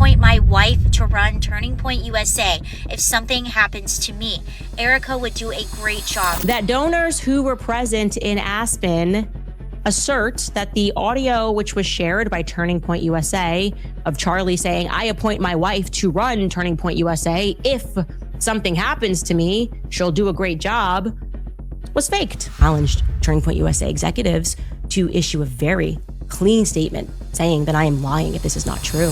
appoint my wife to run Turning Point USA if something happens to me. Erika would do a great job. That donors who were present in Aspen assert that the audio which was shared by Turning Point USA of Charlie saying, I appoint my wife to run Turning Point USA. If something happens to me, she'll do a great job, was faked. Challenged Turning Point USA executives to issue a very clean statement saying that I am lying if this is not true.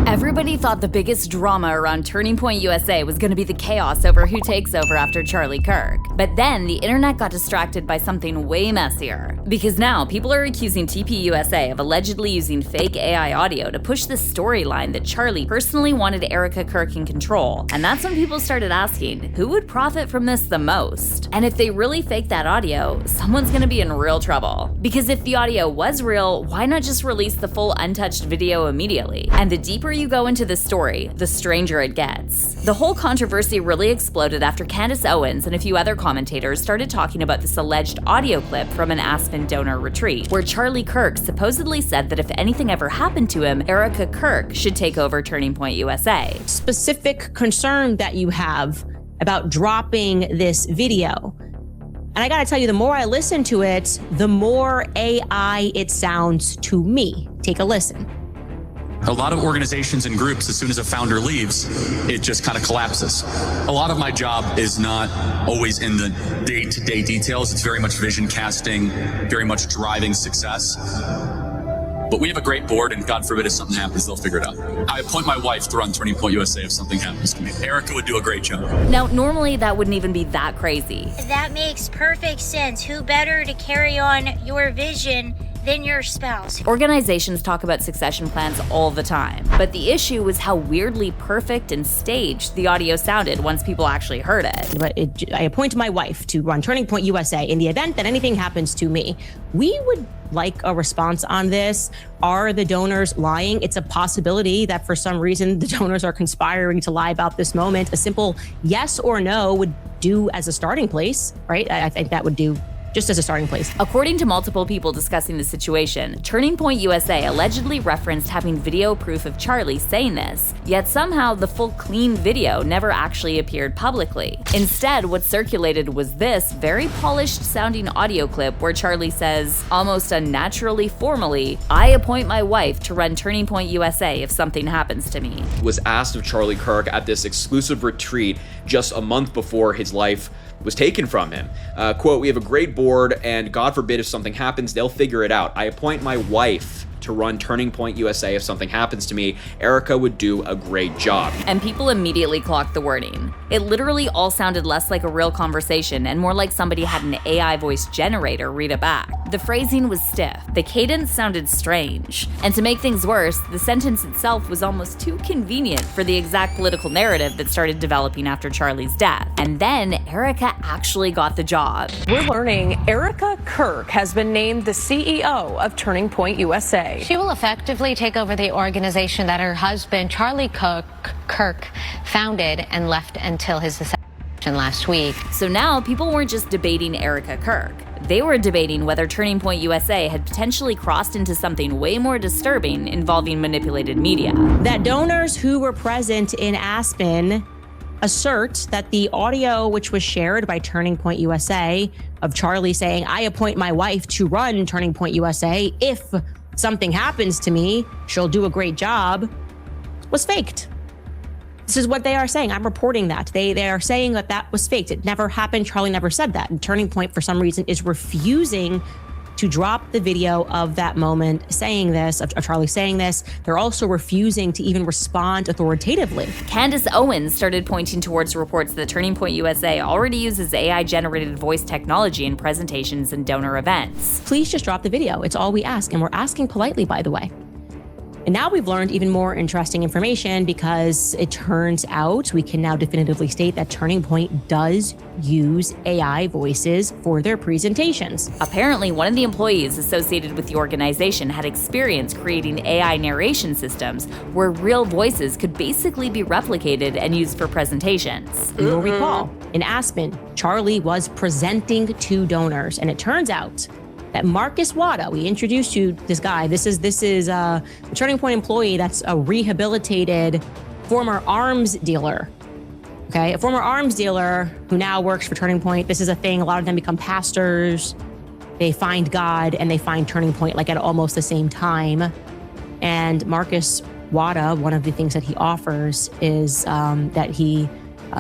Everybody thought the biggest drama around Turning Point USA was going to be the chaos over who takes over after Charlie Kirk. But then the internet got distracted by something way messier. Because now people are accusing TPUSA of allegedly using fake AI audio to push the storyline that Charlie personally wanted Erika Kirk in control. And that's when people started asking, who would profit from this the most? And if they really fake that audio, someone's going to be in real trouble. Because if the audio was real, why not just release the full untouched video immediately? And the deeper you go into the story, the stranger it gets. The whole controversy really exploded after Candace Owens and a few other commentators started talking about this alleged audio clip from an Aspen donor retreat, where Charlie Kirk supposedly said that if anything ever happened to him, Erika Kirk should take over Turning Point USA. Specific concern that you have about dropping this video. And I gotta tell you, the more I listen to it, the more AI it sounds to me. Take a listen. A lot of organizations and groups, as soon as a founder leaves, it just kind of collapses. A lot of my job is not always in the day-to-day details. It's very much vision casting, very much driving success. But we have a great board, and God forbid if something happens, they'll figure it out. I appoint my wife to run Turning Point USA if something happens to me. Erika would do a great job. Now, normally that wouldn't even be that crazy. That makes perfect sense. Who better to carry on your vision than your spouse? Organizations talk about succession plans all the time, but the issue was how weirdly perfect and staged the audio sounded once people actually heard it. But I appoint my wife to run Turning Point USA in the event that anything happens to me. We would like a response on this. Are the donors lying? It's a possibility that for some reason the donors are conspiring to lie about this moment. A simple yes or no would do as a starting place, right? I think that would do just as a starting place. According to multiple people discussing the situation, Turning Point USA allegedly referenced having video proof of Charlie saying this, yet somehow the full clean video never actually appeared publicly. Instead, what circulated was this very polished sounding audio clip where Charlie says, almost unnaturally formally, I appoint my wife to run Turning Point USA if something happens to me. Was asked of Charlie Kirk at this exclusive retreat just a month before his life was taken from him. Quote, we have a great board, and God forbid if something happens, they'll figure it out. I appoint my wife to run Turning Point USA if something happens to me. Erika would do a great job. And people immediately clocked the wording. It literally all sounded less like a real conversation and more like somebody had an AI voice generator read it back. The phrasing was stiff. The cadence sounded strange. And to make things worse, the sentence itself was almost too convenient for the exact political narrative that started developing after Charlie's death. And then Erika actually got the job. We're learning Erika Kirk has been named the CEO of Turning Point USA. She will effectively take over the organization that her husband, Charlie Kirk, founded and left until his assassination last week. So now people weren't just debating Erika Kirk. They were debating whether Turning Point USA had potentially crossed into something way more disturbing involving manipulated media. That donors who were present in Aspen assert that the audio which was shared by Turning Point USA of Charlie saying, I appoint my wife to run Turning Point USA if something happens to me, she'll do a great job, was faked. This is what they are saying. I'm reporting that. They are saying that that was faked. It never happened. Charlie never said that. And Turning Point, for some reason, is refusing to drop the video of that moment saying this, of Charlie saying this. They're also refusing to even respond authoritatively. Candace Owens started pointing towards reports that Turning Point USA already uses AI-generated voice technology in presentations and donor events. Please just drop the video. It's all we ask, and we're asking politely, by the way. And now we've learned even more interesting information because it turns out we can now definitively state that Turning Point does use AI voices for their presentations. Apparently, one of the employees associated with the organization had experience creating AI narration systems where real voices could basically be replicated and used for presentations. You'll recall, in Aspen, Charlie was presenting to donors, and it turns out that Marcus Wada, we introduced you this guy. This is a Turning Point employee that's a rehabilitated former arms dealer. Okay, a former arms dealer who now works for Turning Point. This is a thing. A lot of them become pastors. They find God and they find Turning Point like at almost the same time. And Marcus Wada, one of the things that he offers is that he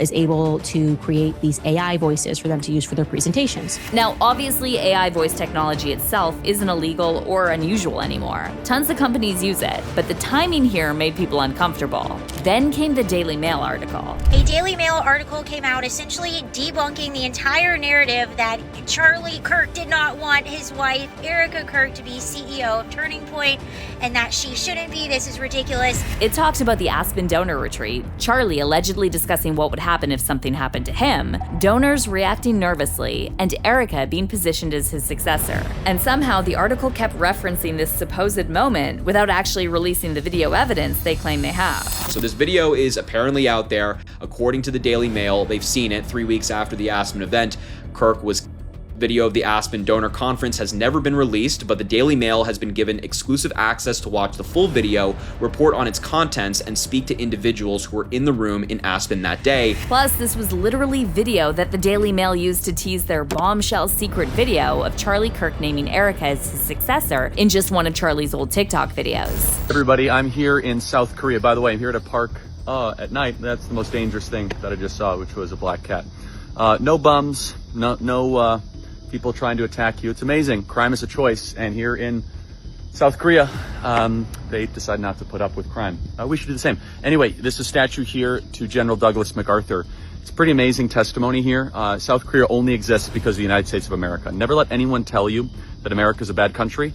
is able to create these AI voices for them to use for their presentations. Now, obviously, AI voice technology itself isn't illegal or unusual anymore. Tons of companies use it, but the timing here made people uncomfortable. Then came the Daily Mail article. A Daily Mail article came out essentially debunking the entire narrative that Charlie Kirk did not want his wife, Erika Kirk, to be CEO of Turning Point, and that she shouldn't be. This is ridiculous. It talked about the Aspen donor retreat, Charlie allegedly discussing what would happen if something happened to him, donors reacting nervously, and Erika being positioned as his successor. And somehow the article kept referencing this supposed moment without actually releasing the video evidence they claim they have. So this video is apparently out there. According to the Daily Mail, they've seen it 3 weeks after the Aspen event. Kirk was video of the Aspen donor conference has never been released, but the Daily Mail has been given exclusive access to watch the full video, report on its contents, and speak to individuals who were in the room in Aspen that day. Plus, this was literally video that the Daily Mail used to tease their Bombshell secret video of Charlie Kirk naming Erika as his successor in just one of Charlie's old TikTok videos. Everybody, I'm here in South Korea. By the way, I'm here at a park at night. That's the most dangerous thing that I just saw, which was a black cat. No bums, no people trying to attack you. It's amazing. Crime is a choice. And here in South Korea, they decide not to put up with crime. We should do the same. Anyway, this is a statue here to General Douglas MacArthur. It's pretty amazing testimony here. South Korea only exists because of the United States of America. Never let anyone tell you that America is a bad country.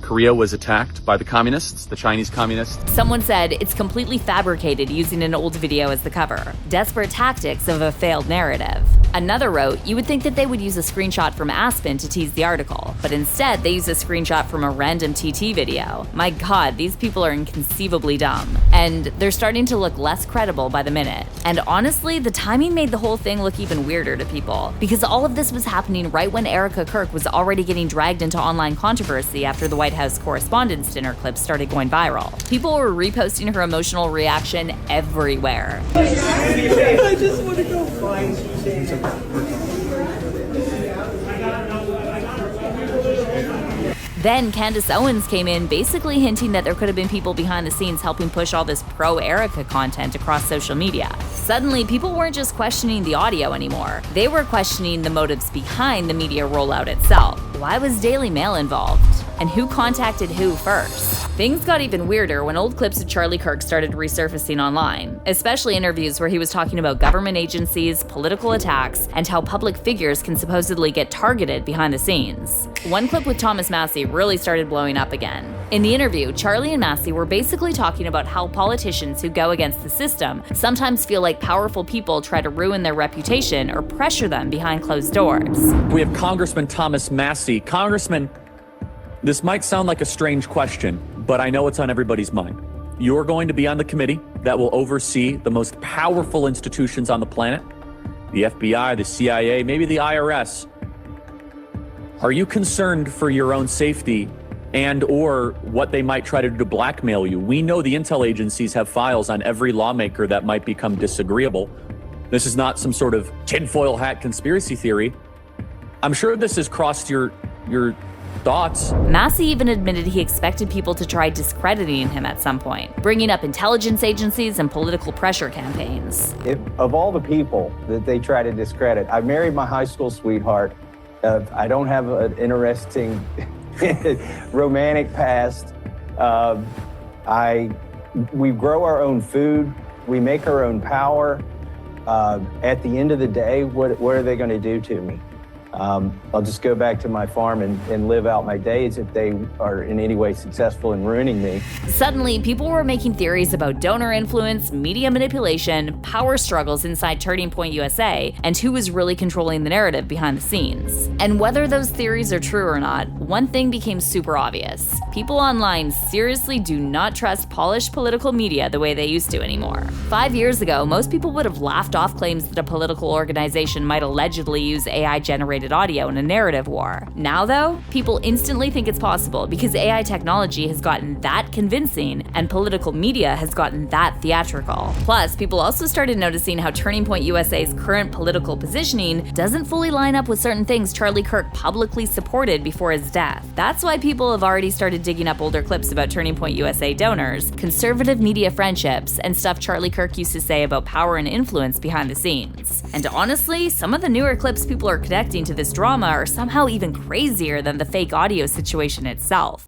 Korea was attacked by the communists, the Chinese communists. Someone said it's completely fabricated using an old video as the cover. Desperate tactics of a failed narrative. Another wrote, you would think that they would use a screenshot from Aspen to tease the article, but instead they use a screenshot from a random TT video. My God, these people are inconceivably dumb. And they're starting to look less credible by the minute. And honestly, the timing made the whole thing look even weirder to people, because all of this was happening right when Erika Kirk was already getting dragged into online controversy after the White House Correspondents' Dinner clips started going viral. People were reposting her emotional reaction everywhere. I just want to go find you. Then Candace Owens came in, basically hinting that there could have been people behind the scenes helping push all this pro-Erika content across social media. Suddenly, people weren't just questioning the audio anymore. They were questioning the motives behind the media rollout itself. Why was Daily Mail involved? And who contacted who first? Things got even weirder when old clips of Charlie Kirk started resurfacing online, especially interviews where he was talking about government agencies, political attacks, and how public figures can supposedly get targeted behind the scenes. One clip with Thomas Massie really started blowing up again. In the interview, Charlie and Massie were basically talking about how politicians who go against the system sometimes feel like powerful people try to ruin their reputation or pressure them behind closed doors. We have Congressman Thomas Massie. Congressman, this might sound like a strange question, but I know it's on everybody's mind. You're going to be on the committee that will oversee the most powerful institutions on the planet, the FBI, the CIA, maybe the IRS. Are you concerned for your own safety and or what they might try to do to blackmail you? We know the intel agencies have files on every lawmaker that might become disagreeable. This is not some sort of tinfoil hat conspiracy theory. I'm sure this has crossed your thoughts. Massie even admitted he expected people to try discrediting him at some point, bringing up intelligence agencies and political pressure campaigns. Of all the people that they try to discredit, I married my high school sweetheart. I don't have an interesting romantic past. We grow our own food. We make our own power. At the end of the day, what are they going to do to me? I'll just go back to my farm and live out my days if they are in any way successful in ruining me. Suddenly, people were making theories about donor influence, media manipulation, power struggles inside Turning Point USA, and who was really controlling the narrative behind the scenes. And whether those theories are true or not, one thing became super obvious. People online seriously do not trust polished political media the way they used to anymore. 5 years ago, most people would have laughed off claims that a political organization might allegedly use AI-generated fabricated audio in a narrative war. Now, though, people instantly think it's possible because AI technology has gotten that convincing and political media has gotten that theatrical. Plus, people also started noticing how Turning Point USA's current political positioning doesn't fully line up with certain things Charlie Kirk publicly supported before his death. That's why people have already started digging up older clips about Turning Point USA donors, conservative media friendships, and stuff Charlie Kirk used to say about power and influence behind the scenes. And honestly, some of the newer clips people are connecting to this drama are somehow even crazier than the fake audio situation itself.